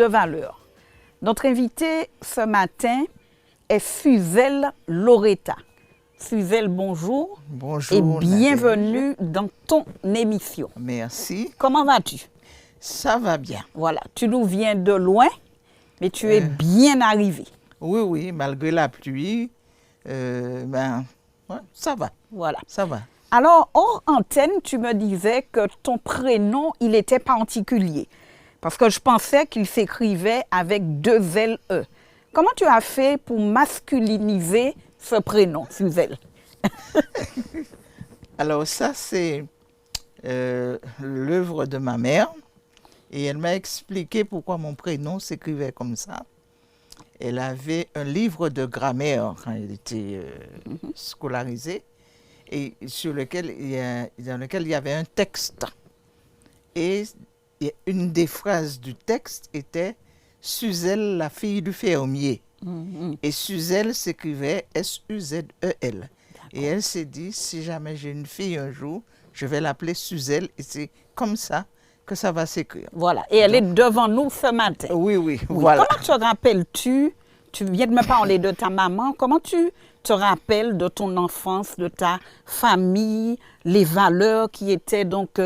valeur. Notre invitée ce matin est Suzelle Loretta. Suzelle, bonjour. Bonjour. Et bienvenue dans ton émission. Merci. Comment vas-tu? Ça va bien. Voilà, tu nous viens de loin, mais tu es bien arrivé. Oui, malgré la pluie, ça va. Voilà. Ça va. Alors, hors antenne, tu me disais que ton prénom, il était particulier. Parce que je pensais qu'il s'écrivait avec 2 L-E. Comment tu as fait pour masculiniser ce prénom, Suzelle? Alors ça, c'est l'œuvre de ma mère. Et elle m'a expliqué pourquoi mon prénom s'écrivait comme ça. Elle avait un livre de grammaire quand elle était scolarisée, et dans lequel il y avait un texte. Et une des phrases du texte était « Suzelle, la fille du fermier ». Et Suzelle s'écrivait S-U-Z-E-L. Et elle s'est dit, si jamais j'ai une fille un jour, je vais l'appeler Suzelle, et c'est comme ça que ça va s'écrire. Voilà, et elle est devant nous ce matin. Oui, voilà. Comment te rappelles-tu, tu viens de me parler de ta maman, comment tu te rappelles de ton enfance, de ta famille, les valeurs qui étaient donc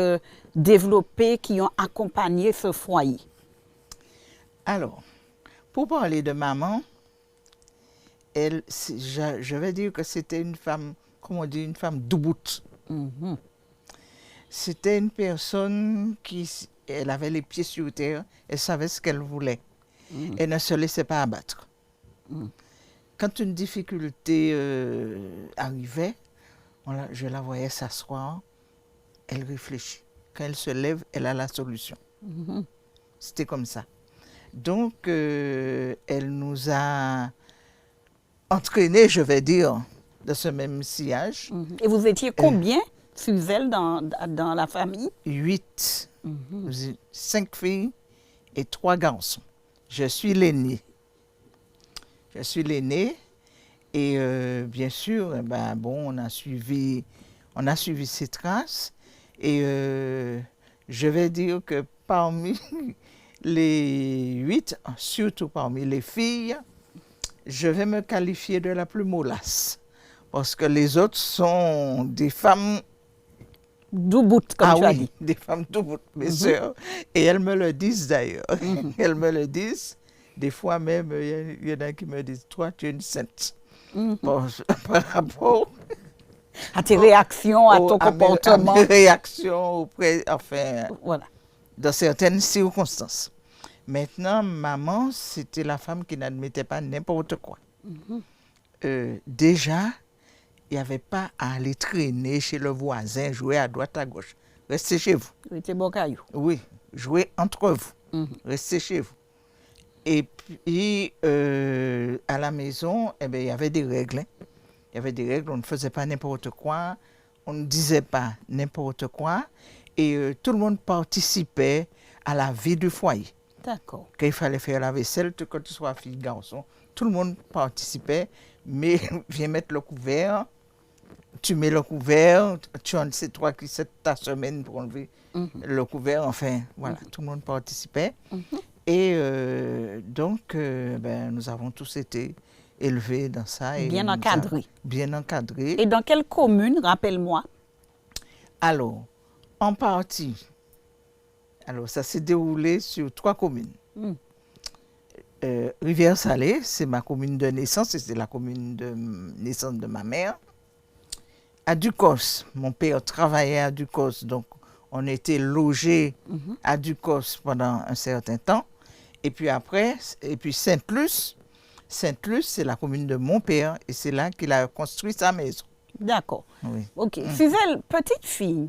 développées, qui ont accompagné ce foyer? Alors, pour parler de maman, je vais dire que c'était une femme, comme on dit, une femme douboute. C'était une personne elle avait les pieds sur terre, elle savait ce qu'elle voulait. Elle ne se laissait pas abattre. Quand une difficulté arrivait, je la voyais s'asseoir, elle réfléchit. Quand elle se lève, elle a la solution. C'était comme ça. Donc, elle nous a entraînés, je vais dire, de ce même sillage. Et vous étiez combien, Suzelle, dans la famille? 8. 5 filles et 3 garçons. Je suis l'aînée. Et bien sûr, on a suivi ses traces. Et je vais dire que parmi les 8, surtout parmi les filles, je vais me qualifier de la plus mollasse. Parce que les autres sont des femmes douboutes, comme tu as dit. Des femmes douboutes, mes sœurs. Et elles me le disent d'ailleurs. Elles me le disent. Des fois même, il y en a qui me disent, toi, tu es une sainte. Par rapport à tes réactions, à ton comportement. À mes réactions, voilà. Dans certaines circonstances. Maintenant, maman, c'était la femme qui n'admettait pas n'importe quoi. Déjà, il n'y avait pas à aller traîner chez le voisin, jouer à droite, à gauche. Restez chez vous. C'était bon caillou. Oui, jouez entre vous. Restez chez vous. Et puis, à la maison, il y avait des règles. Il y avait des règles, on ne faisait pas n'importe quoi, on ne disait pas n'importe quoi. Et tout le monde participait à la vie du foyer. D'accord. Quand il fallait faire la vaisselle, que tu sois fille, garçon, tout le monde participait. Mais viens mettre le couvert, tu mets le couvert, c'est toi qui sais ta semaine pour enlever le couvert. Enfin, voilà, tout le monde participait. Et donc, nous avons tous été élevés dans ça. Et bien encadrés. Bien encadrés. Et dans quelle commune, rappelle-moi? Alors, en partie, ça s'est déroulé sur 3 communes. Rivière-Salée, c'est ma commune de naissance, et c'est la commune de naissance de ma mère. À Ducos, mon père travaillait à Ducos, donc on était logés à Ducos pendant un certain temps. Et puis après, Sainte-Luce, c'est la commune de mon père, et c'est là qu'il a construit sa maison. D'accord. Oui. Ok. Suzelle, petite fille,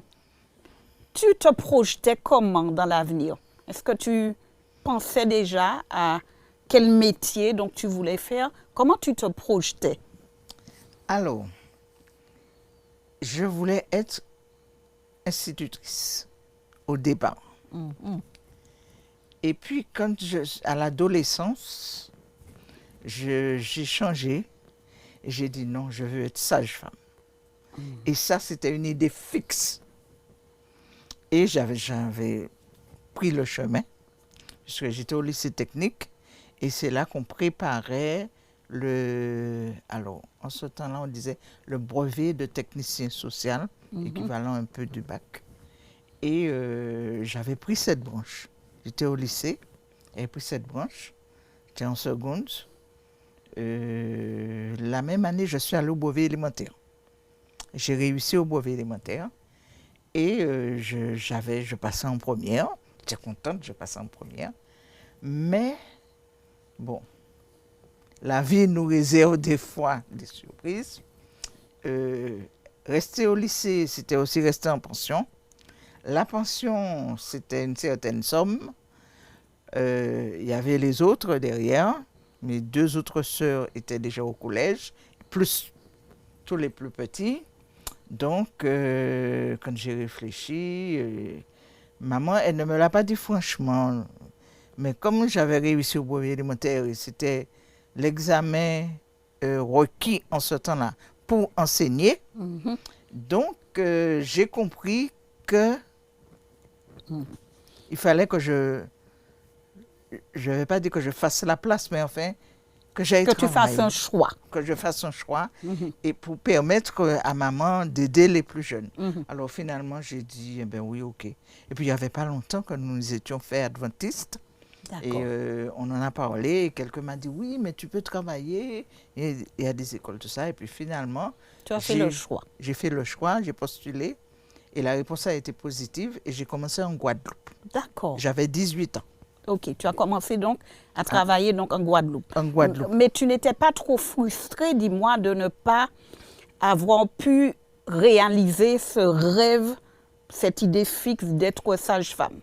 tu te projetais comment dans l'avenir? Est-ce que tu pensais déjà à quel métier donc tu voulais faire? Comment tu te projetais? Alors, je voulais être institutrice au départ. Et puis, à l'adolescence, j'ai changé et j'ai dit non, je veux être sage-femme. Et ça, c'était une idée fixe. Et j'avais pris le chemin puisque j'étais au lycée technique. Et c'est là qu'on préparait alors, en ce temps-là, on disait le brevet de technicien social, équivalent un peu du bac. Et j'avais pris cette branche. J'étais au lycée, j'avais pris cette branche. J'étais en seconde. La même année, je suis allé au brevet élémentaire. J'ai réussi au brevet élémentaire. Et je passais en première. J'étais contente, je passais en première. Mais, bon, la vie nous réserve des fois des surprises. Rester au lycée, c'était aussi rester en pension. La pension, c'était une certaine somme. Il y avait les autres derrière. Mes 2 autres sœurs étaient déjà au collège, plus tous les plus petits. Donc, quand j'ai réfléchi, maman, elle ne me l'a pas dit franchement. Mais comme j'avais réussi au brevet élémentaire, et c'était l'examen requis en ce temps-là pour enseigner, donc j'ai compris que il fallait que je ne vais pas dire que je fasse la place, mais enfin, que j'aille travailler. Que tu fasses un choix. Que je fasse un choix et pour permettre à maman d'aider les plus jeunes. Alors finalement, j'ai dit, eh ben oui, ok. Et puis il n'y avait pas longtemps que nous étions faits adventistes. Et on en a parlé et quelqu'un m'a dit, oui, mais tu peux travailler. Et il y a des écoles, tout ça. Et puis finalement, tu as fait le choix. J'ai fait le choix, j'ai postulé. Et la réponse a été positive et j'ai commencé en Guadeloupe. D'accord. J'avais 18 ans. Ok, tu as commencé donc à travailler donc en Guadeloupe. En Guadeloupe. Mais tu n'étais pas trop frustrée, dis-moi, de ne pas avoir pu réaliser ce rêve, cette idée fixe d'être sage-femme.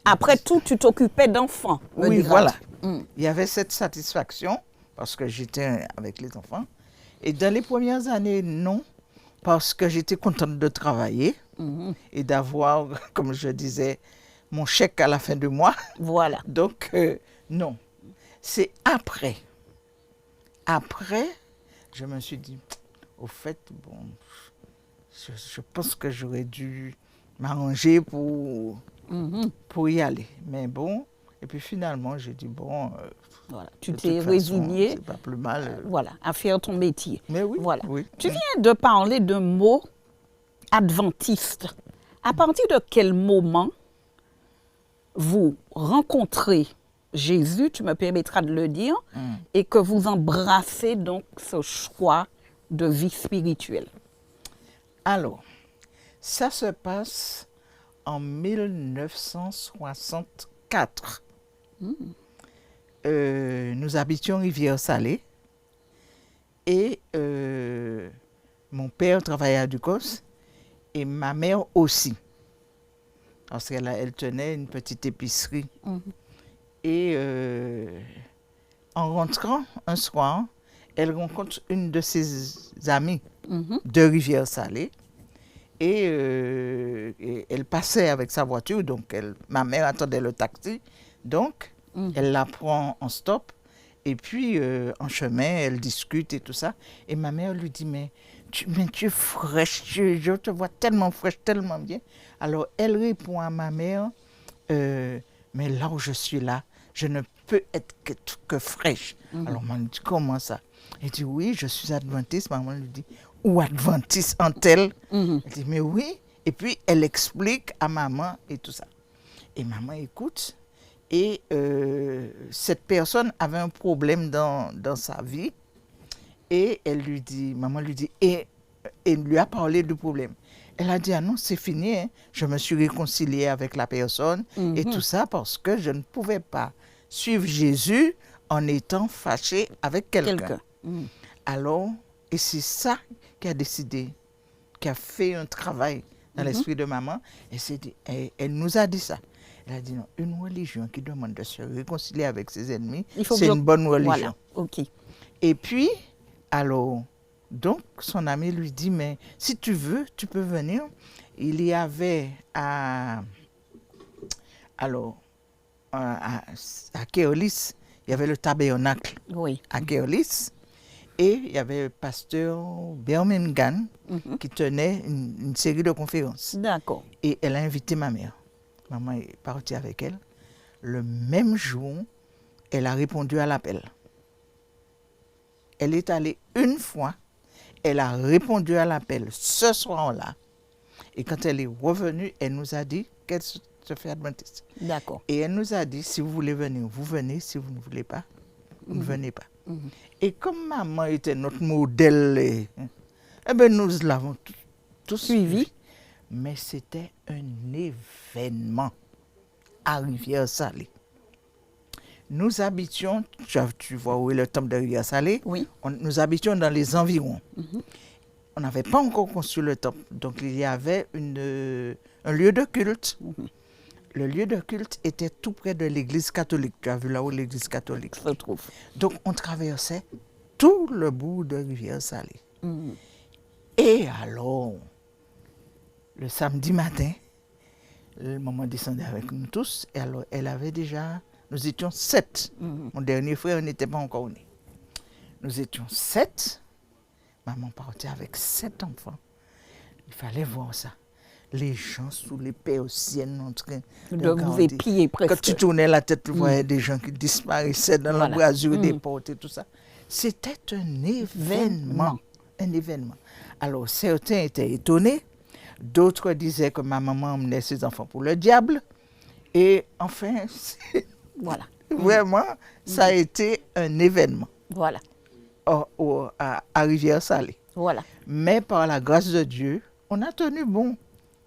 Après tout, tu t'occupais d'enfants. Oui, voilà. Il y avait cette satisfaction parce que j'étais avec les enfants. Et dans les premières années, non, parce que j'étais contente de travailler et d'avoir, comme je disais, mon chèque à la fin du mois. Voilà. Donc, non. C'est après. Après, je me suis dit, au fait, bon, je pense que j'aurais dû m'arranger pour y aller. Mais bon, et puis finalement, j'ai dit, bon, voilà. Tu t'es résigné. C'est pas plus mal. Voilà, à faire ton métier. Mais oui, voilà. Oui. Tu viens de parler d'un mot adventiste. À partir de quel moment vous rencontrez Jésus, tu me permettras de le dire, et que vous embrassez donc ce choix de vie spirituelle? Alors, ça se passe en 1964. Nous habitions Rivière-Salée et mon père travaillait à Ducos et ma mère aussi. Parce qu'elle tenait une petite épicerie. Et en rentrant un soir, elle rencontre une de ses amies de Rivière-Salée. Et elle passait avec sa voiture, donc ma mère attendait le taxi. Donc, elle la prend en stop. Et puis, en chemin, elle discute et tout ça. Et ma mère lui dit, mais tu es fraîche, je te vois tellement fraîche, tellement bien. Alors, elle répond à ma mère, mais là où je suis là, je ne peux être que fraîche. Alors, maman lui dit, comment ça? Elle dit, oui, je suis adventiste. Maman lui dit, ou adventiste en tel? Elle dit, mais oui. Et puis, elle explique à maman et tout ça. Et maman écoute. Et cette personne avait un problème dans sa vie. Et elle lui dit, maman lui dit, et lui a parlé du problème. Elle a dit, ah non, c'est fini, hein. Je me suis réconciliée avec la personne et tout ça parce que je ne pouvais pas suivre Jésus en étant fâchée avec quelqu'un. Alors, et c'est ça qui a décidé, qui a fait un travail dans l'esprit de maman. Elle nous a dit ça. Elle a dit non, une religion qui demande de se réconcilier avec ses ennemis, c'est une bonne religion. Voilà. Okay. Et puis, alors, donc, son ami lui dit, mais si tu veux, tu peux venir. Il y avait à Keolis, il y avait le tabernacle à Keolis. Et il y avait le pasteur Birmingham qui tenait une série de conférences. D'accord. Et elle a invité ma mère. Maman est partie avec elle. Le même jour, elle a répondu à l'appel. Elle est allée une fois, elle a répondu à l'appel ce soir-là. Et quand elle est revenue, elle nous a dit qu'elle se fait adventiste. D'accord. Et elle nous a dit, si vous voulez venir, vous venez. Si vous ne voulez pas, vous ne venez pas. Et comme maman était notre modèle, eh bien, nous l'avons tous suivi. Mais c'était un événement à Rivière-Salée. Nous habitions, tu vois où est le temple de Rivière-Salée? Oui. Nous habitions dans les environs. On n'avait pas encore construit le temple. Donc, il y avait un lieu de culte. Le lieu de culte était tout près de l'église catholique. Tu as vu là où l'église catholique se trouve. Donc, on traversait tout le bout de Rivière-Salée. Et alors, le samedi matin, maman descendait avec nous tous. Et alors, elle avait déjà... Nous étions 7. Mon dernier frère n'était pas encore né. Nous étions 7. Maman partait avec 7 enfants. Il fallait voir ça. Les gens sous les persiennes en train de vous regarder. épier presque. Quand tu tournais la tête, tu voyais des gens qui disparaissaient dans l'embrasure des portes et tout ça. C'était un événement. Un événement. Alors, certains étaient étonnés. D'autres disaient que ma maman emmenait ses enfants pour le diable. Et enfin, voilà. Vraiment, ça a été un événement. Voilà. À Rivière-Salée. Voilà. Mais par la grâce de Dieu, on a tenu bon.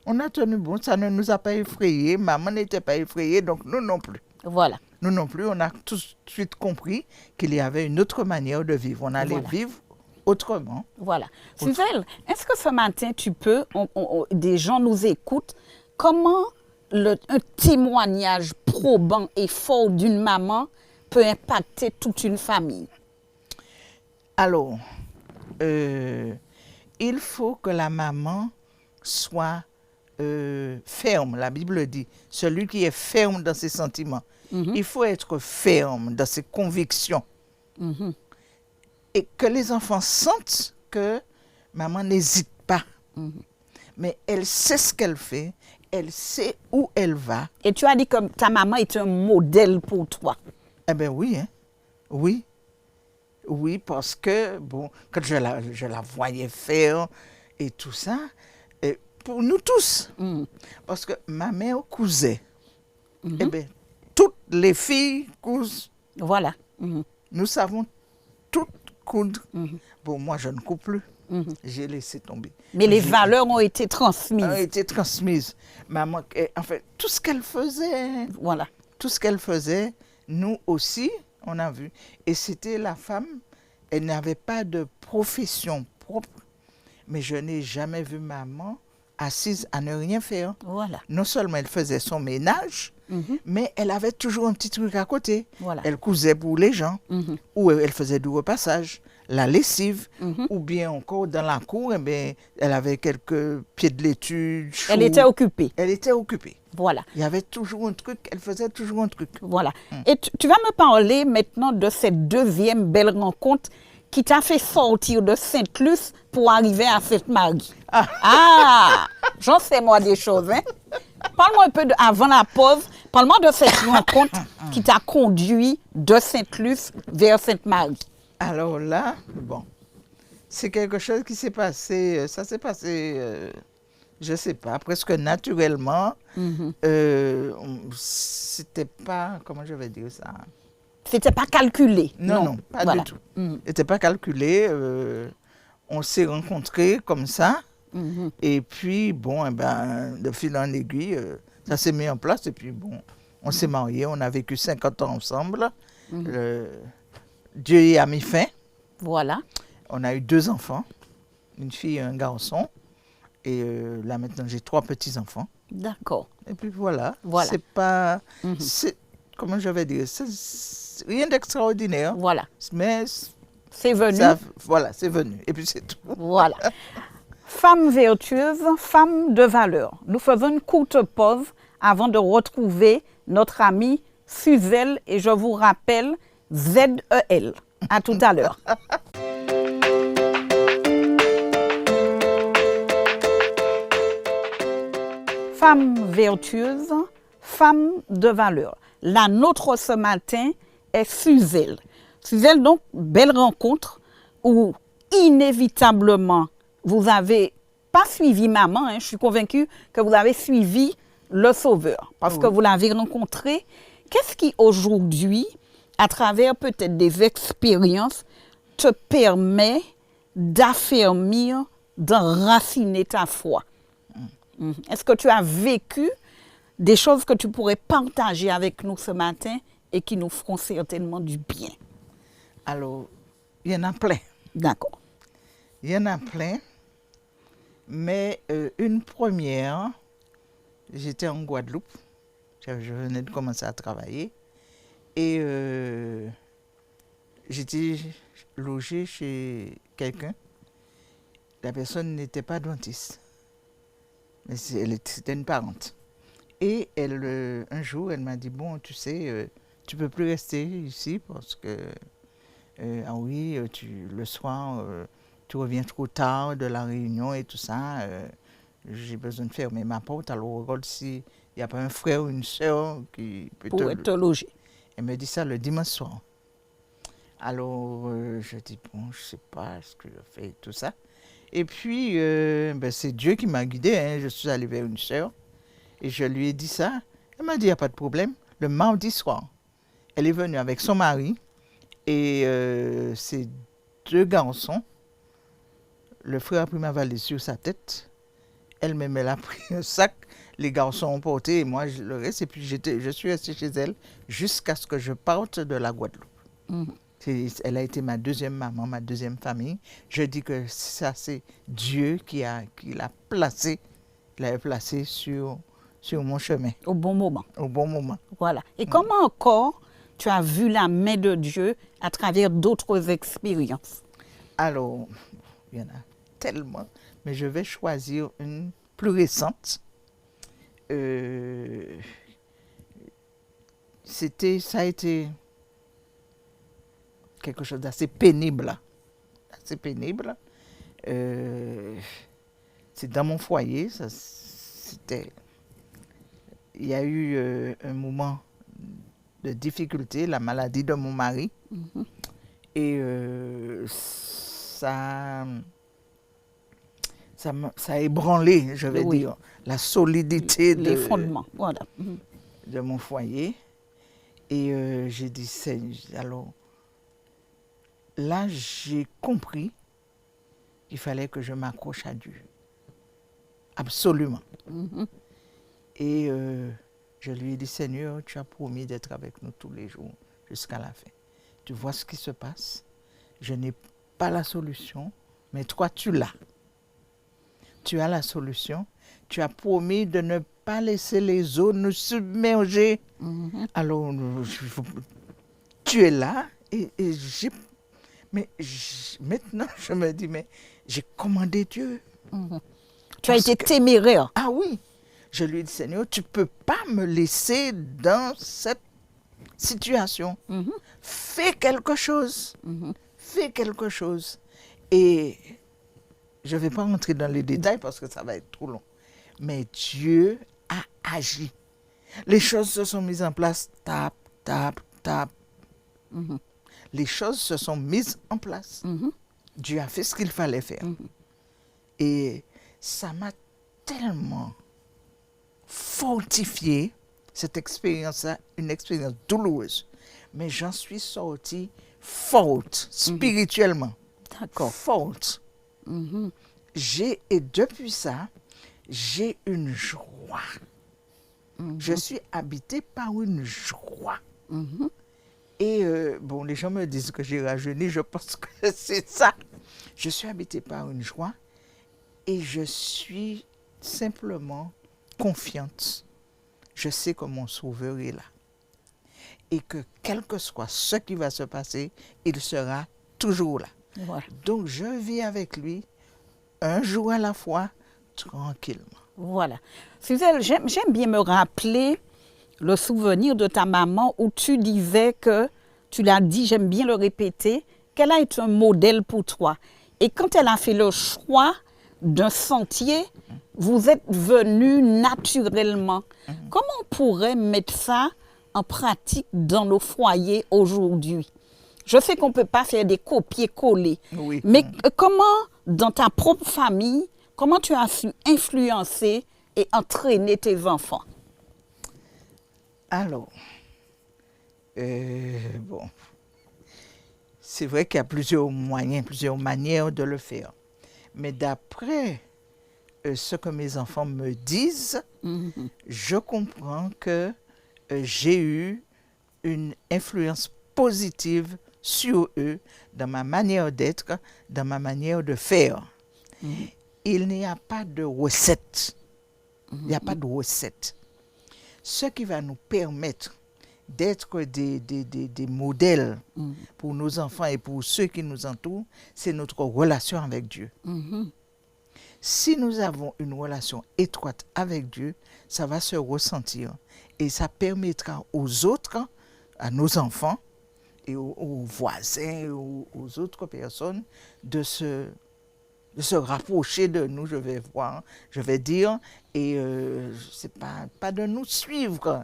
On a tenu bon. Ça ne nous a pas effrayés. Maman n'était pas effrayée, donc nous non plus. Voilà. Nous non plus, on a tout de suite compris qu'il y avait une autre manière de vivre. On allait vivre autrement. Voilà. Suzelle, est-ce que ce matin, tu peux, des gens nous écoutent, comment un témoignage probant et fort d'une maman peut impacter toute une famille? Alors, il faut que la maman soit ferme. La Bible dit, celui qui est ferme dans ses sentiments. Il faut être ferme dans ses convictions. Et que les enfants sentent que maman n'hésite pas. Mais elle sait ce qu'elle fait, elle sait où elle va. Et tu as dit que ta maman est un modèle pour toi. Eh bien oui, hein? Oui. Oui, parce que, bon, quand je la voyais faire et tout ça, et pour nous tous, parce que ma mère cousait. Eh bien, toutes les filles cousent. Voilà. Nous savons toutes coudre. Bon, moi, je ne couds plus. J'ai laissé tomber. Mais les valeurs ont été transmises. Ont été transmises. Maman, en fait, tout ce qu'elle faisait, voilà. Tout ce qu'elle faisait, nous aussi, on a vu. Et c'était la femme, elle n'avait pas de profession propre, mais je n'ai jamais vu maman assise à ne rien faire. Voilà. Non seulement elle faisait son ménage, mais elle avait toujours un petit truc à côté. Voilà. Elle cousait pour les gens, ou elle faisait du repassage, la lessive, ou bien encore dans la cour, eh bien, elle avait quelques pieds de laitue. Elle était occupée. Elle était occupée. Voilà. Il y avait toujours un truc, elle faisait toujours un truc. Voilà. Et tu vas me parler maintenant de cette deuxième belle rencontre qui t'a fait sortir de Sainte-Luce pour arriver à Sainte-Marie. Ah, j'en sais moi des choses. Hein? Parle-moi un peu, avant la pause, parle-moi de cette rencontre qui t'a conduit de Sainte-Luce vers Sainte-Marie. Alors là, bon, c'est quelque chose qui s'est passé, ça s'est passé, je ne sais pas, presque naturellement. C'était pas, comment je vais dire ça? C'était pas calculé. Non, pas du tout. C'était pas calculé. On s'est rencontrés comme ça. Et puis, bon, de fil en aiguille, ça s'est mis en place. Et puis, bon, on s'est mariés. On a vécu 50 ans ensemble. Dieu y a mis fin. Voilà. On a eu 2 enfants, une fille et un garçon. Et là, maintenant, j'ai 3 petits-enfants. D'accord. Et puis, voilà. C'est pas... Comment je vais dire? C'est rien d'extraordinaire. Voilà. Mais... c'est venu. Voilà, c'est venu. Et puis, c'est tout. Voilà. Femme vertueuse, femme de valeur. Nous faisons une courte pause avant de retrouver notre amie Suzelle et je vous rappelle Z-E-L. À tout à l'heure. Femme vertueuse, femme de valeur. La nôtre ce matin est Suzelle. Suzelle, donc, belle rencontre où inévitablement, vous avez pas suivi maman, hein, je suis convaincue que vous avez suivi le Sauveur parce que vous l'avez rencontré. Qu'est-ce qui aujourd'hui, à travers peut-être des expériences, te permet d'affermir, d'enraciner ta foi? Est-ce que tu as vécu des choses que tu pourrais partager avec nous ce matin et qui nous feront certainement du bien? Alors, il y en a plein. D'accord. Il y en a plein. Mais une première, j'étais en Guadeloupe. Je venais de commencer à travailler. Et j'étais logée chez quelqu'un. La personne n'était pas adventiste. Mais c'était une parente. Et elle, un jour, elle m'a dit, bon, tu sais, tu ne peux plus rester ici parce que, ah oui, le soir, tu reviens trop tard de la réunion et tout ça. J'ai besoin de fermer ma porte. Alors, regarde s'il n'y a pas un frère ou une soeur qui peut te loger. Elle me dit ça le dimanche soir. Alors, je dis, bon, je ne sais pas ce que je fais, tout ça. Et puis, c'est Dieu qui m'a guidée. Hein. Je suis allée vers une sœur et je lui ai dit ça. Elle m'a dit, il n'y a pas de problème. Le mardi soir, elle est venue avec son mari et ses 2 garçons. Le frère a pris ma valise sur sa tête. Elle-même, elle a pris un sac. Les garçons ont porté et moi, le reste. Et puis, je suis restée chez elle jusqu'à ce que je parte de la Guadeloupe. Elle a été ma deuxième maman, ma deuxième famille. Je dis que ça, c'est Dieu qui l'a placé sur mon chemin. Au bon moment. Au bon moment. Voilà. Et comment encore tu as vu la main de Dieu à travers d'autres expériences? Alors, il y en a tellement, mais je vais choisir une plus récente. Ça a été quelque chose d'assez pénible. Assez pénible. C'est dans mon foyer. Il y a eu un moment de difficulté, la maladie de mon mari. Et ça a ébranlé, je vais dire, la solidité les fondements, voilà. De mon foyer. Et j'ai dit, alors, là, j'ai compris qu'il fallait que je m'accroche à Dieu. Absolument. Et je lui ai dit, Seigneur, tu as promis d'être avec nous tous les jours jusqu'à la fin. Tu vois ce qui se passe. Je n'ai pas la solution, mais toi, tu l'as. Tu as la solution. Tu as promis de ne pas laisser les eaux nous submerger. Alors, tu es là et maintenant, je me dis, mais j'ai commandé Dieu. Tu as été téméraire. Ah oui. Je lui ai dit, Seigneur, tu ne peux pas me laisser dans cette situation. Fais quelque chose. Fais quelque chose. Et je ne vais pas rentrer dans les détails parce que ça va être trop long. Mais Dieu a agi. Les choses se sont mises en place. Tap, tap, tap. Les choses se sont mises en place. Dieu a fait ce qu'il fallait faire. Et ça m'a tellement fortifié, cette expérience-là, une expérience douloureuse. Mais j'en suis sortie forte, spirituellement. D'accord. Forte. Et depuis ça, j'ai une joie. Je suis habitée par une joie. Et bon, les gens me disent que j'ai rajeuni, je pense que c'est ça. Je suis habitée par une joie et je suis simplement confiante. Je sais que mon Sauveur est là. Et que quel que soit ce qui va se passer, il sera toujours là. Voilà. Donc je vis avec lui un jour à la fois, tranquillement. Voilà. Suzelle, j'aime bien me rappeler le souvenir de ta maman où tu disais que, tu l'as dit, j'aime bien le répéter, qu'elle a été un modèle pour toi. Et quand elle a fait le choix d'un sentier, vous êtes venus naturellement. Comment on pourrait mettre ça en pratique dans nos foyers aujourd'hui? Je sais qu'on ne peut pas faire des copier-coller, Oui. mais comment, dans ta propre famille, comment tu as su influencer et entraîner tes enfants? Alors, bon, c'est vrai qu'il y a plusieurs moyens, plusieurs manières de le faire. Mais d'après ce que mes enfants me disent, je comprends que j'ai eu une influence positive sur eux dans ma manière d'être, dans ma manière de faire. Il n'y a pas de recette. Il n'y a pas de recette. Ce qui va nous permettre d'être des modèles pour nos enfants et pour ceux qui nous entourent, c'est notre relation avec Dieu. Si nous avons une relation étroite avec Dieu, ça va se ressentir et ça permettra aux autres, à nos enfants et aux voisins, aux autres personnes de se rapprocher de nous, je vais voir, je vais dire, et c'est pas de nous suivre,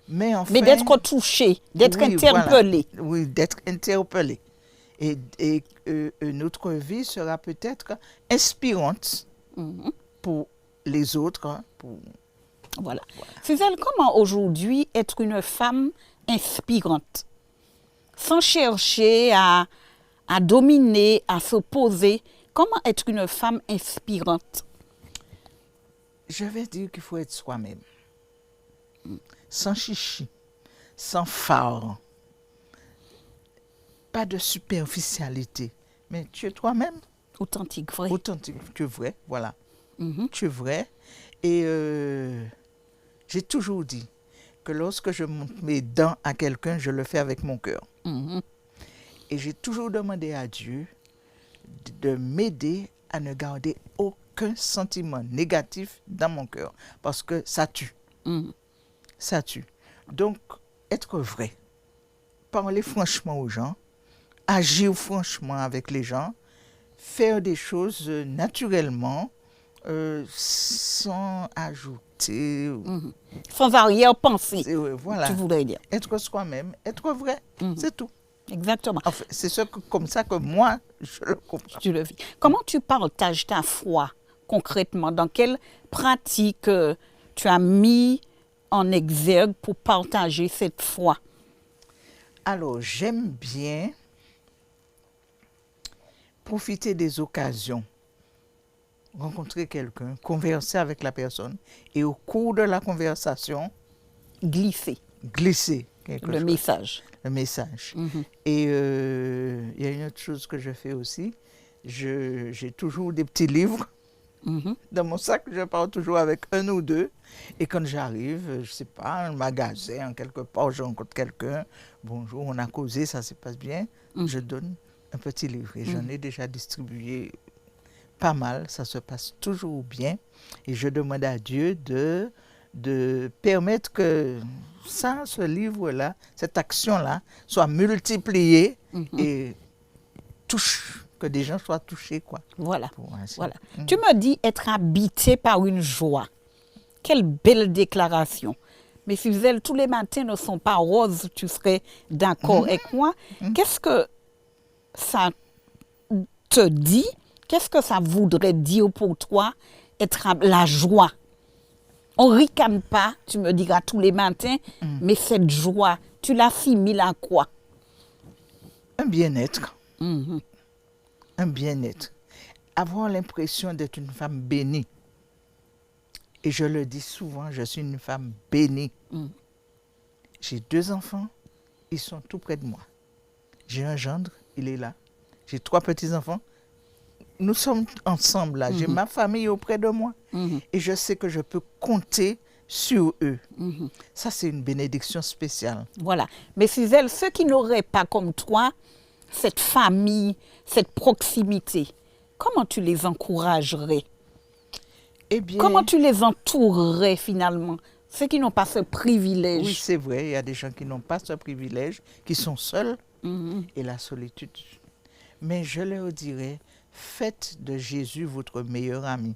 mais enfin... Mais d'être touché, d'être oui, interpellé. voilà. Oui, d'être interpellé. Et notre vie sera peut-être inspirante pour les autres. Voilà. Suzelle, comment aujourd'hui être une femme inspirante? Sans chercher à dominer, à s'opposer, comment être une femme inspirante? Je vais dire qu'il faut être soi-même. Sans chichi, sans phare. Pas de superficialité. Mais tu es toi-même. Authentique, vrai. Authentique, tu es vrai, voilà. Tu es vrai. Et j'ai toujours dit que lorsque je montre mes dents à quelqu'un, je le fais avec mon cœur. Et j'ai toujours demandé à Dieu de m'aider à ne garder aucun sentiment négatif dans mon cœur. Parce que ça tue. Ça tue. Donc, être vrai. Parler franchement aux gens. Agir franchement avec les gens. Faire des choses naturellement. Sans ajouter. Sans arrière-pensée, Voilà. tu voudrais dire. Être soi-même, être vrai, c'est tout. Exactement. Enfin, c'est comme ça que moi, je le comprends. Tu le vis. Comment tu partages ta foi concrètement? Dans quelle pratique tu as mis en exergue pour partager cette foi? Alors, j'aime bien profiter des occasions, rencontrer quelqu'un, converser avec la personne et au cours de la conversation, Glisser glisser quelque le chose. message. Le message. Et il y a une autre chose que je fais aussi. J'ai toujours des petits livres dans mon sac. Je pars toujours avec un ou deux. Et quand j'arrive, je ne sais pas, un magasin, quelque part, je rencontre quelqu'un. Bonjour, on a causé, ça se passe bien. Je donne un petit livre. Et j'en ai déjà distribué pas mal. Ça se passe toujours bien. Et je demande à Dieu de permettre que ça, ce livre-là, cette action-là, soit multipliée et que des gens soient touchés, quoi. Voilà. Ainsi. Voilà. Tu me dis être habité par une joie. Quelle belle déclaration. Mais Suzelle, tous les matins ne sont pas roses, tu serais d'accord avec moi. Qu'est-ce que ça te dit? Qu'est-ce que ça voudrait dire pour toi, être la joie? On ne ricane pas, tu me diras tous les matins, mais cette joie, tu l'assimiles à quoi? Un bien-être. Un bien-être. Avoir l'impression d'être une femme bénie. Et je le dis souvent, je suis une femme bénie. J'ai 2 enfants, ils sont tout près de moi. J'ai un gendre, il est là. J'ai 3 petits-enfants. Nous sommes ensemble là. J'ai ma famille auprès de moi. Et je sais que je peux compter sur eux. Ça, c'est une bénédiction spéciale. Voilà. Mais Suzelle, ceux qui n'auraient pas comme toi cette famille, cette proximité, comment tu les encouragerais? Eh bien, Comment tu les entourerais finalement? Ceux qui n'ont pas ce privilège. oui, c'est vrai, il y a des gens qui n'ont pas ce privilège, qui sont seuls, et la solitude. Mais je leur dirais, faites de Jésus votre meilleur ami.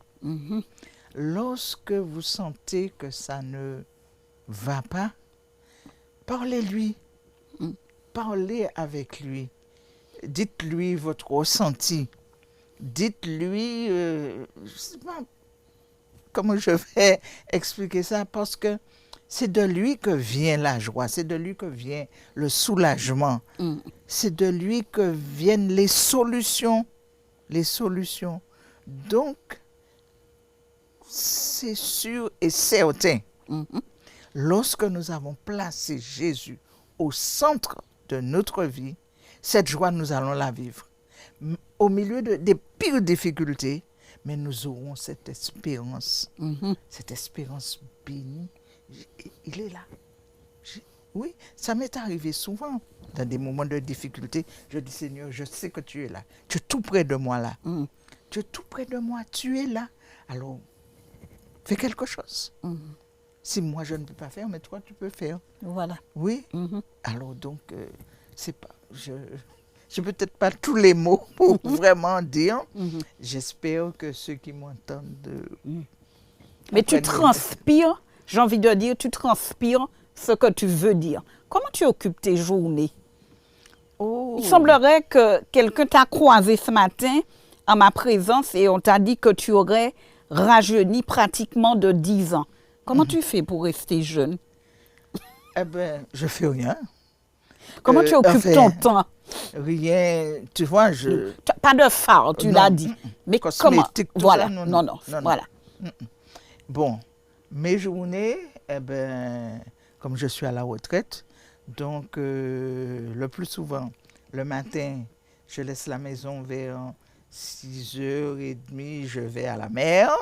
Lorsque vous sentez que ça ne va pas, Parlez-lui. Parlez avec lui. Dites-lui votre ressenti. Dites-lui, je ne sais pas comment je vais expliquer ça, parce que c'est de lui que vient la joie, c'est de lui que vient le soulagement, c'est de lui que viennent les solutions. Les solutions. Donc, c'est sûr et certain, lorsque nous avons placé Jésus au centre de notre vie, cette joie, nous allons la vivre. Au milieu des pires difficultés, mais nous aurons cette espérance bénie. Il est là. Oui, ça m'est arrivé souvent dans des moments de difficulté. Je dis, Seigneur, je sais que tu es là. Tu es tout près de moi là. Tu es tout près de moi, tu es là. Alors, fais quelque chose. Si moi je ne peux pas faire, mais toi tu peux faire. Voilà. Oui. Alors donc, c'est pas... Je n'ai peut-être pas tous les mots pour vraiment dire. J'espère que ceux qui m'entendent... Mais tu transpires, j'ai envie de dire, tu transpires ce que tu veux dire. Comment tu occupes tes journées? Il semblerait que quelqu'un t'a croisé ce matin en ma présence et on t'a dit que tu aurais rajeuni pratiquement de 10 ans. Comment tu fais pour rester jeune? Eh bien, je fais rien. Comment tu occupes ton temps? Rien, tu vois, Pas de phare, tu l'as dit. Mais comment? Voilà, ça, non, voilà. Bon, mes journées, eh ben, comme je suis à la retraite, donc le plus souvent, le matin, je laisse la maison vers 6h30, je vais à la mer.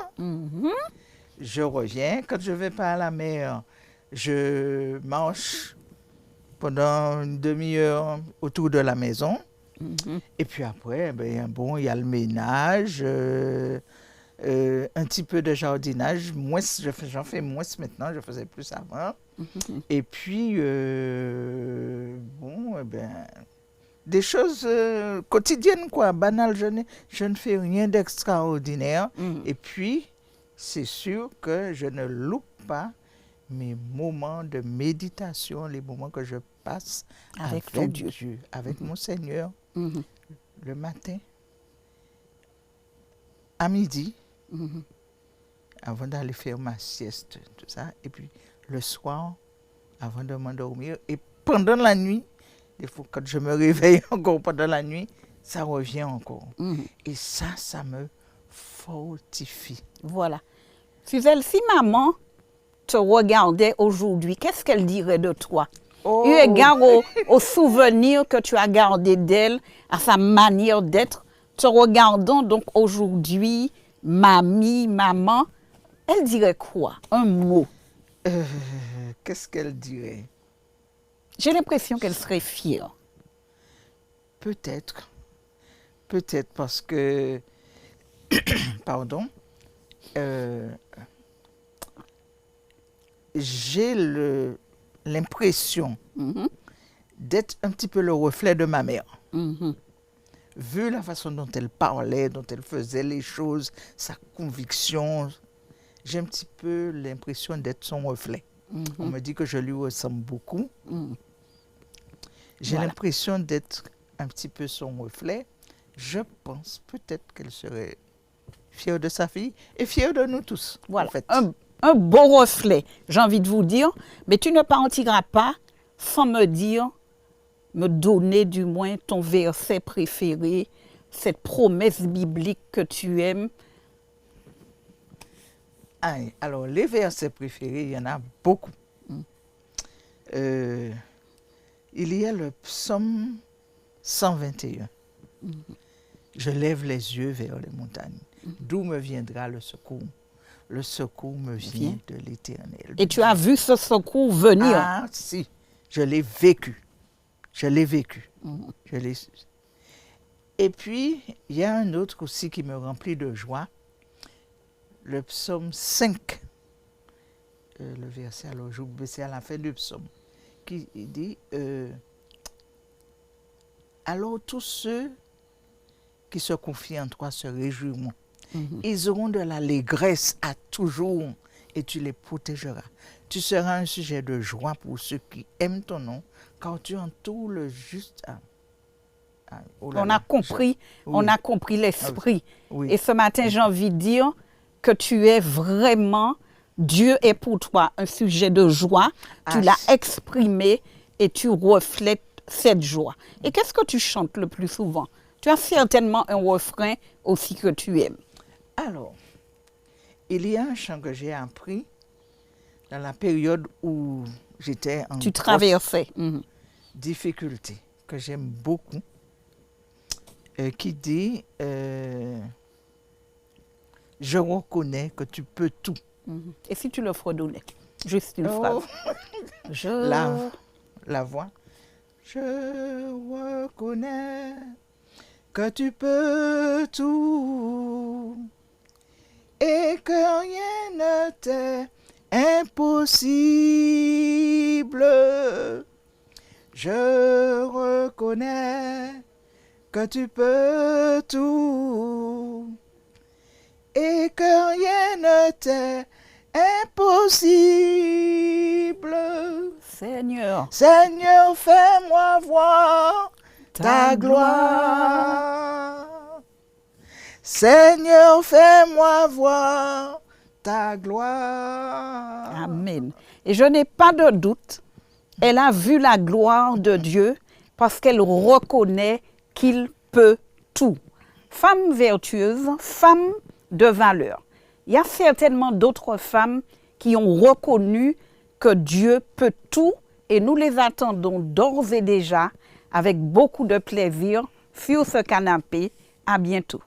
Je reviens. Quand je ne vais pas à la mer, je marche pendant une demi-heure autour de la maison. Et puis après, ben, bon, il y a le ménage, un petit peu de jardinage. J'en fais moins maintenant, je faisais plus avant. Et puis, bon, ben, des choses quotidiennes, quoi, banales. Je ne fais rien d'extraordinaire. Et puis, c'est sûr que je ne loupe pas mes moments de méditation, les moments que je passe avec Dieu, avec mon Seigneur, le matin, à midi, avant d'aller faire ma sieste, tout ça, et puis le soir, avant de m'endormir, et pendant la nuit, des fois quand je me réveille encore pendant la nuit, ça revient encore. Et ça me fortifie. Voilà. Suzelle, si maman te regardait aujourd'hui, qu'est-ce qu'elle dirait de toi? Eu égard au souvenir que tu as gardé d'elle, à sa manière d'être, te regardant donc aujourd'hui, mamie, maman, elle dirait quoi? Un mot. Qu'est-ce qu'elle dirait? J'ai l'impression qu'elle serait fière. Peut-être parce que, pardon, j'ai l'impression d'être un petit peu le reflet de ma mère. Vu la façon dont elle parlait, dont elle faisait les choses, sa conviction, j'ai un petit peu l'impression d'être son reflet. On me dit que je lui ressemble beaucoup. J'ai l'impression d'être un petit peu son reflet. Je pense peut-être qu'elle serait fière de sa fille et fière de nous tous. Voilà, en fait. un beau reflet, j'ai envie de vous dire, mais tu ne partiras pas sans me donner du moins ton verset préféré, cette promesse biblique que tu aimes. Alors, les versets préférés, il y en a beaucoup. Il y a le psaume 121. Je lève les yeux vers les montagnes. D'où me viendra le secours? Le secours me vient de l'Éternel. Et tu as vu ce secours venir? Ah, si. Je l'ai vécu. Et puis, il y a un autre aussi qui me remplit de joie. Le psaume 5. Le verset, alors c'est à la fin du psaume, qui dit alors tous ceux qui se confient en toi se réjouiront. Ils auront de l'allégresse à toujours et tu les protégeras. Tu seras un sujet de joie pour ceux qui aiment ton nom, car tu entoures le juste. Oh là On là, a compris, oui. on a compris l'esprit. Oui. Et ce matin, j'ai envie de dire que tu es vraiment, Dieu est pour toi un sujet de joie. Tu Ah, l'as exprimé et tu reflètes cette joie. Et qu'est-ce que tu chantes le plus souvent? Tu as certainement un refrain aussi que tu aimes. Alors, il y a un chant que j'ai appris dans la période où j'étais en Tu grosse traversais. Mhm. difficulté, que j'aime beaucoup, qui dit je reconnais que tu peux tout. Mhm. Et si tu le fredonnais? Juste une Oh, phrase. Je... la voix. Je reconnais que tu peux tout et que rien ne t'est impossible. Je reconnais que tu peux tout et que rien ne t'est impossible. Seigneur, Seigneur, fais-moi voir ta gloire. Seigneur, fais-moi voir ta gloire. Amen. Et je n'ai pas de doute, elle a vu la gloire de Dieu parce qu'elle reconnaît qu'il peut tout. Femme vertueuse, femme de valeur. Il y a certainement d'autres femmes qui ont reconnu que Dieu peut tout et nous les attendons d'ores et déjà avec beaucoup de plaisir sur ce canapé. À bientôt.